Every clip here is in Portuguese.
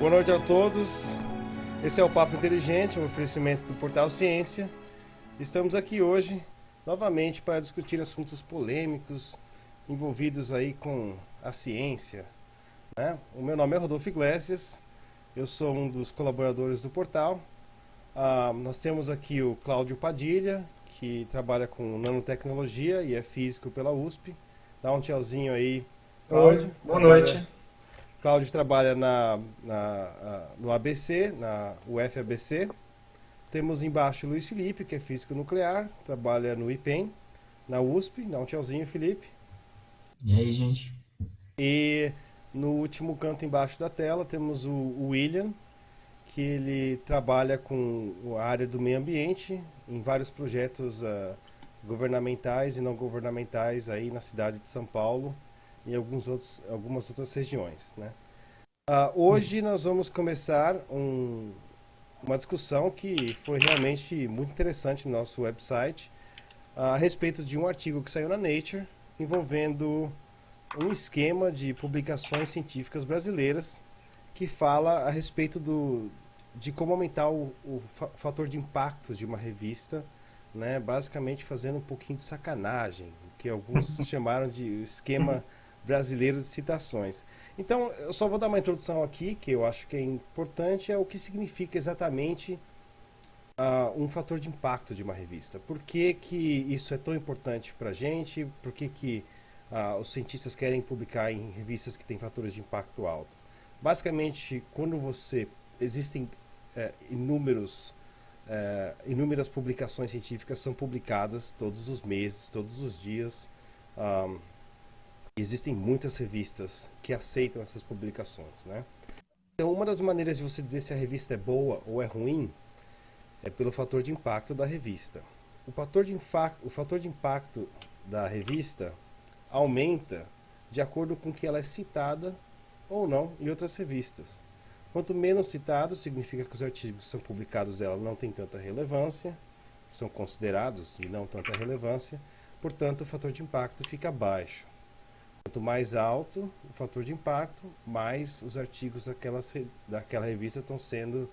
Boa noite a todos. Esse é o Papo Inteligente, um oferecimento do Portal Ciência. Estamos aqui hoje, novamente, para discutir assuntos polêmicos envolvidos aí com a ciência, né? O meu nome é Rodolfo Iglesias, eu sou um dos colaboradores do portal. Nós temos aqui o Cláudio Padilha, que trabalha com nanotecnologia e é físico pela USP. Dá um tchauzinho aí, Oi, Cláudio. boa noite. Cláudio trabalha no ABC, na UFABC. Temos embaixo o Luiz Felipe, que é físico nuclear, trabalha no IPEM, na USP. Dá um tchauzinho, Felipe. E aí, gente? E no último canto embaixo da tela temos o William, que ele trabalha com a área do meio ambiente em vários projetos governamentais e não governamentais aí na cidade de São Paulo e algumas outras regiões, né? Hoje nós vamos começar uma discussão que foi realmente muito interessante no nosso website a respeito de um artigo que saiu na Nature envolvendo um esquema de publicações científicas brasileiras que fala a respeito de como aumentar o fator de impacto de uma revista, né? Basicamente fazendo um pouquinho de sacanagem, que alguns chamaram de esquema brasileiro de citações. Então, eu só vou dar uma introdução aqui, que eu acho que é importante, é o que significa exatamente um fator de impacto de uma revista. Por que que isso é tão importante para a gente? Por que que os cientistas querem publicar em revistas que têm fatores de impacto alto? Basicamente, existem inúmeras publicações científicas são publicadas todos os meses, todos os dias. Existem muitas revistas que aceitam essas publicações, né? Então, uma das maneiras de você dizer se a revista é boa ou é ruim é pelo fator de impacto da revista. O fator de impacto da revista aumenta de acordo com que ela é citada ou não em outras revistas. Quanto menos citado, significa que os artigos que são publicados dela não têm tanta relevância, são considerados de não tanta relevância, portanto o fator de impacto fica baixo. Quanto mais alto o fator de impacto, mais os artigos daquela revista estão sendo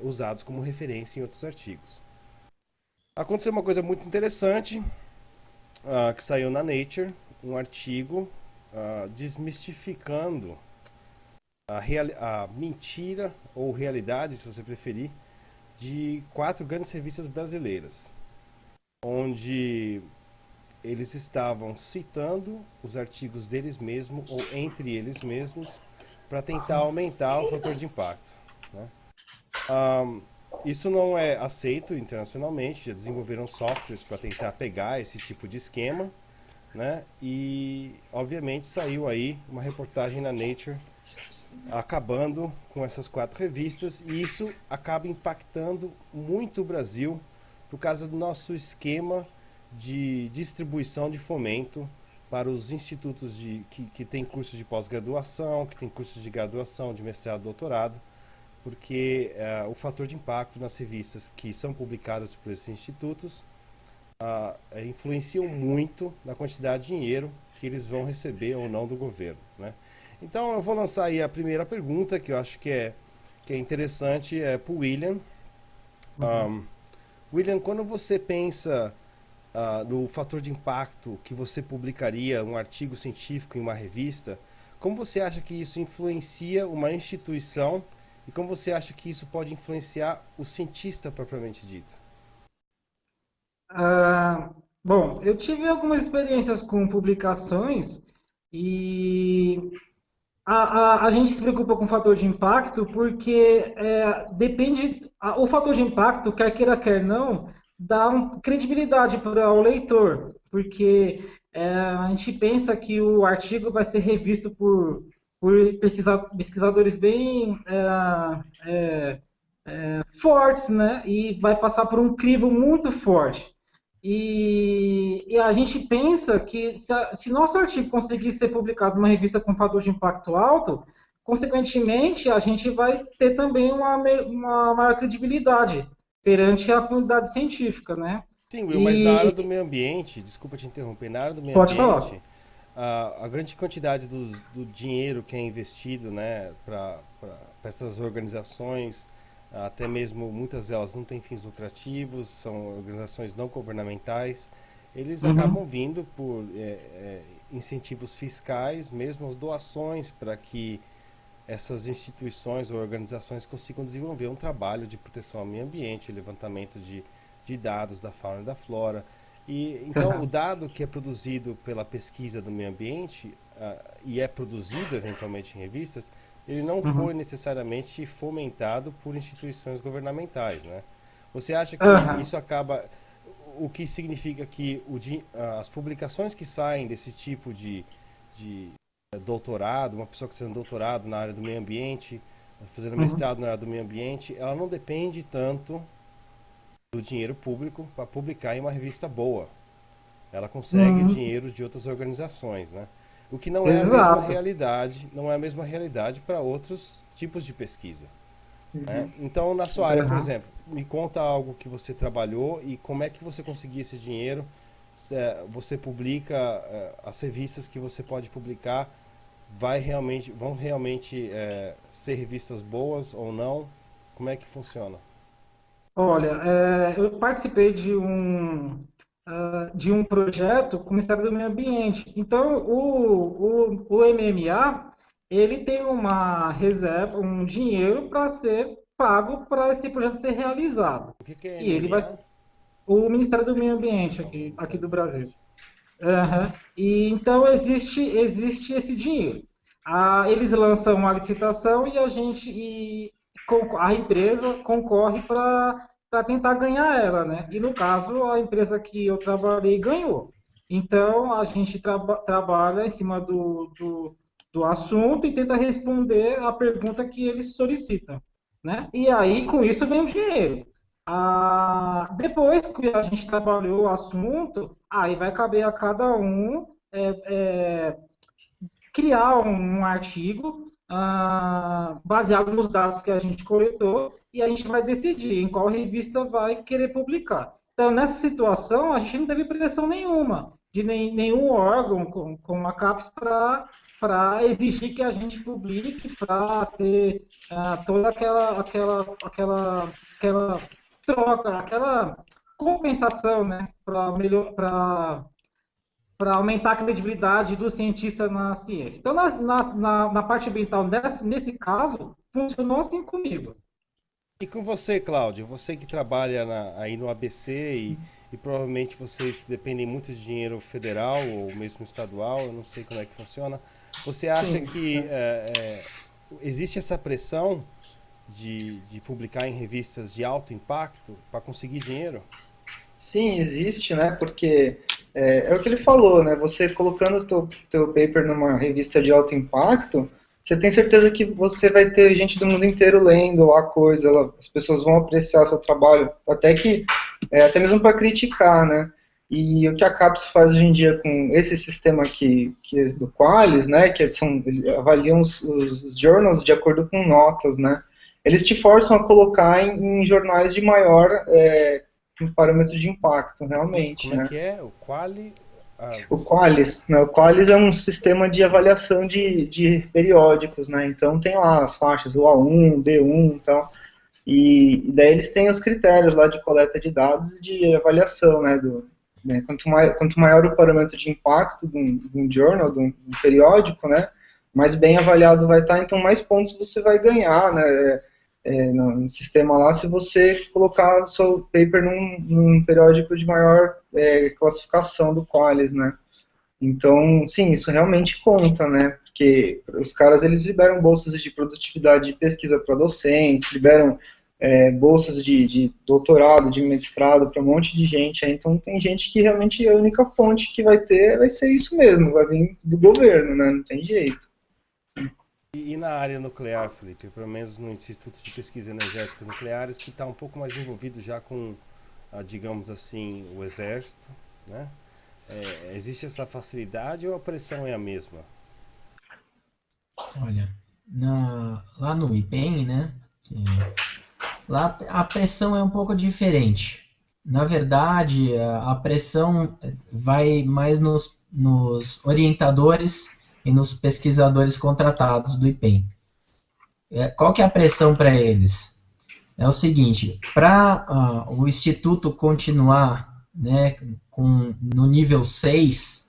usados como referência em outros artigos. Aconteceu uma coisa muito interessante que saiu na Nature, um artigo desmistificando a mentira ou realidade, se você preferir, de 4 grandes revistas brasileiras, onde eles estavam citando os artigos deles mesmos ou entre eles mesmos para tentar aumentar o fator de impacto, né? Isso não é aceito internacionalmente, já desenvolveram softwares para tentar pegar esse tipo de esquema, né? E obviamente saiu aí uma reportagem na Nature acabando com essas 4 revistas, e isso acaba impactando muito o Brasil por causa do nosso esquema de distribuição de fomento para os institutos que têm cursos de pós-graduação, que têm cursos de graduação, de mestrado, doutorado, porque o fator de impacto nas revistas que são publicadas por esses institutos influenciam muito na quantidade de dinheiro que eles vão receber ou não do governo, né? Então eu vou lançar aí a primeira pergunta, que eu acho que é interessante, para o William. William, quando você pensa no fator de impacto que você publicaria um artigo científico em uma revista, como você acha que isso influencia uma instituição e como você acha que isso pode influenciar o cientista propriamente dito? Bom, eu tive algumas experiências com publicações e a gente se preocupa com o fator de impacto porque o fator de impacto, quer queira, quer não, dá credibilidade para o leitor, porque a gente pensa que o artigo vai ser revisto por pesquisadores bem fortes, né? E vai passar por um crivo muito forte. E a gente pensa que se nosso artigo conseguir ser publicado numa revista com fator de impacto alto, consequentemente, a gente vai ter também uma maior credibilidade perante a comunidade científica, né? Sim, Will, mas na área E do meio ambiente, desculpa te interromper, na área do meio pode falar. ambiente, a grande quantidade do dinheiro que é investido, né, para essas organizações, até mesmo muitas delas não têm fins lucrativos, são organizações não governamentais, eles Uhum, acabam vindo por incentivos fiscais, mesmo as doações, para que essas instituições ou organizações consigam desenvolver um trabalho de proteção ao meio ambiente, levantamento de dados da fauna e da flora. E então o aham, dado que é produzido pela pesquisa do meio ambiente e é produzido eventualmente em revistas, ele não foi uhum, necessariamente fomentado por instituições governamentais, né? Você acha que aham, isso acaba, o que significa que as publicações que saem desse tipo de doutorado, uma pessoa que está fazendo doutorado na área do meio ambiente, fazendo uhum, mestrado na área do meio ambiente, ela não depende tanto do dinheiro público para publicar em uma revista boa. Ela consegue o uhum, dinheiro de outras organizações, né? O que não é a mesma exato. realidade, não é a mesma realidade para outros tipos de pesquisa, né? Uhum, Então, na sua área, por aham. exemplo, me conta algo que você trabalhou e como é que você conseguia esse dinheiro. Você publica as revistas que você pode publicar, vão realmente ser revistas boas ou não? Como é que funciona? Olha, eu participei de um projeto com o Ministério do Meio Ambiente. Então, o MMA, ele tem uma reserva, um dinheiro para ser pago para esse projeto ser realizado. O que que é E ele vai, MMA? o Ministério do Meio Ambiente Não, aqui Ministério do do Meio Brasil. Ambiente. Aham. E então existe esse dinheiro. Eles lançam uma licitação e a empresa concorre para tentar ganhar ela, né? E no caso a empresa que eu trabalhei ganhou. Então a gente trabalha em cima do assunto e tenta responder a pergunta que eles solicitam, né? E aí com isso vem o dinheiro. Depois que a gente trabalhou o assunto, aí vai caber a cada um criar um artigo baseado nos dados que a gente coletou e a gente vai decidir em qual revista vai querer publicar. Então, nessa situação, a gente não teve pressão nenhuma de nenhum órgão com a CAPES para exigir que a gente publique, para ter toda aquela troca, aquela compensação, né, para aumentar a credibilidade do cientista na ciência. Então, na parte ambiental, nesse caso, funcionou assim comigo. E com você, Cláudio, você que trabalha aí no ABC e provavelmente vocês dependem muito de dinheiro federal ou mesmo estadual, eu não sei como é que funciona. Você acha Sim. que existe essa pressão de publicar em revistas de alto impacto para conseguir dinheiro? Sim, existe, né? Porque é o que ele falou, né? Você colocando o teu paper numa revista de alto impacto, você tem certeza que você vai ter gente do mundo inteiro lendo lá a coisa, as pessoas vão apreciar seu trabalho, até mesmo para criticar, né? E o que a CAPES faz hoje em dia com esse sistema que é do Qualis, né? Eles avaliam os journals de acordo com notas, né? Eles te forçam a colocar em jornais de maior um parâmetro de impacto, Como realmente, é né? que é? O quali? Ah, O Qualis, né? O Qualis é um sistema de avaliação de periódicos, né? Então tem lá as faixas, o A1, B1 e tal, e daí eles têm os critérios lá de coleta de dados e de avaliação, né? Quanto maior o parâmetro de impacto de um journal, de um periódico, né? Mais bem avaliado vai estar, então mais pontos você vai ganhar, né? No sistema lá, se você colocar o seu paper num periódico de maior classificação do Qualis, né? Então, sim, isso realmente conta, né? Porque os caras, eles liberam bolsas de produtividade de pesquisa para docentes, liberam bolsas de doutorado, de mestrado para um monte de gente. Então, tem gente que realmente a única fonte que vai ter vai ser isso mesmo, vai vir do governo, né? Não tem jeito. e na área nuclear, Felipe, pelo menos no Instituto de Pesquisa Energéticas Nucleares, que está um pouco mais envolvido já com, digamos assim, o exército, né? Existe essa facilidade ou a pressão é a mesma? Olha, lá no IPEM, né? Lá a pressão é um pouco diferente. Na verdade, a pressão vai mais nos nos orientadores e nos pesquisadores contratados do IPEM. Qual que é a pressão para eles? É o seguinte, para o Instituto continuar, né, no nível 6,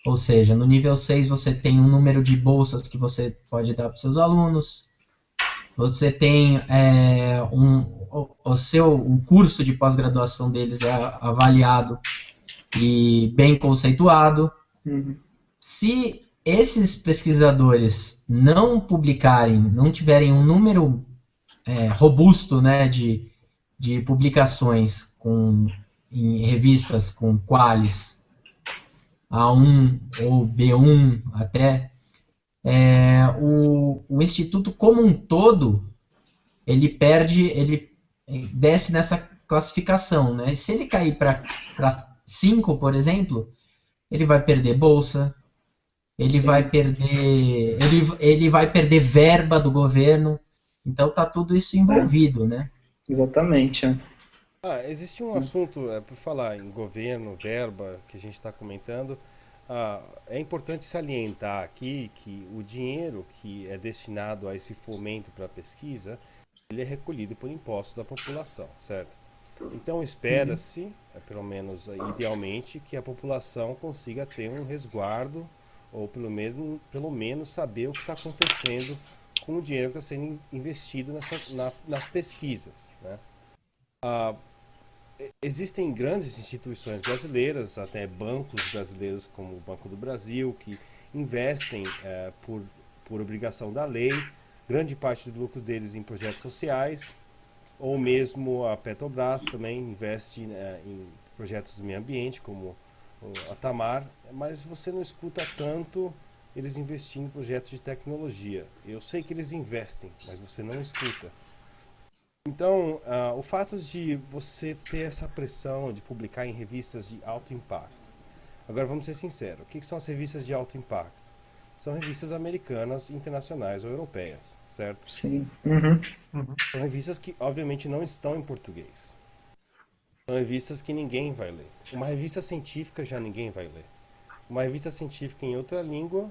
ou seja, no nível 6 você tem um número de bolsas que você pode dar para os seus alunos, você tem o curso de pós-graduação deles é avaliado e bem conceituado. Uhum. Se esses pesquisadores não publicarem, não tiverem um número robusto, né, de publicações em revistas com qualis A1 ou B1 até, o Instituto como um todo, ele desce nessa classificação, né? Se ele cair para 5, por exemplo, ele vai perder bolsa, ele vai perder verba do governo, então tá tudo isso envolvido, né? Exatamente. Existe um assunto, por falar em governo, verba, que a gente está comentando. É importante salientar aqui que o dinheiro que é destinado a esse fomento para a pesquisa, ele é recolhido por impostos da população, certo? Então espera-se, pelo menos idealmente, que a população consiga ter um resguardo, ou pelo menos saber o que está acontecendo com o dinheiro que está sendo investido nas pesquisas, né? Existem grandes instituições brasileiras, até bancos brasileiros como o Banco do Brasil, que investem por obrigação da lei, grande parte do lucro deles em projetos sociais, ou mesmo a Petrobras também investe em projetos do meio ambiente, como a Tamar, mas você não escuta tanto eles investindo em projetos de tecnologia. Eu sei que eles investem, mas você não escuta. Então, o fato de você ter essa pressão de publicar em revistas de alto impacto. Agora, vamos ser sinceros. O que são as revistas de alto impacto? São revistas americanas, internacionais ou europeias, certo? Sim. Uhum. São revistas que, obviamente, não estão em português. São revistas que ninguém vai ler. Uma revista científica já ninguém vai ler. Uma revista científica em outra língua,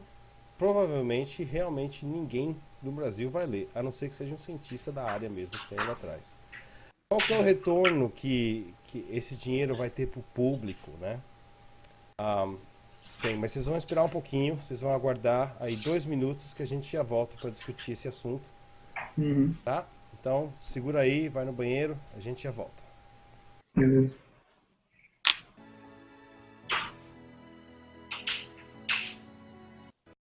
provavelmente, realmente ninguém no Brasil vai ler, a não ser que seja um cientista da área mesmo que tem lá atrás. Qual que é o retorno que esse dinheiro vai ter para o público, né? Bem, mas vocês vão esperar um pouquinho, vocês vão aguardar aí 2 minutos que a gente já volta para discutir esse assunto, tá? Então, segura aí, vai no banheiro, a gente já volta. Beleza.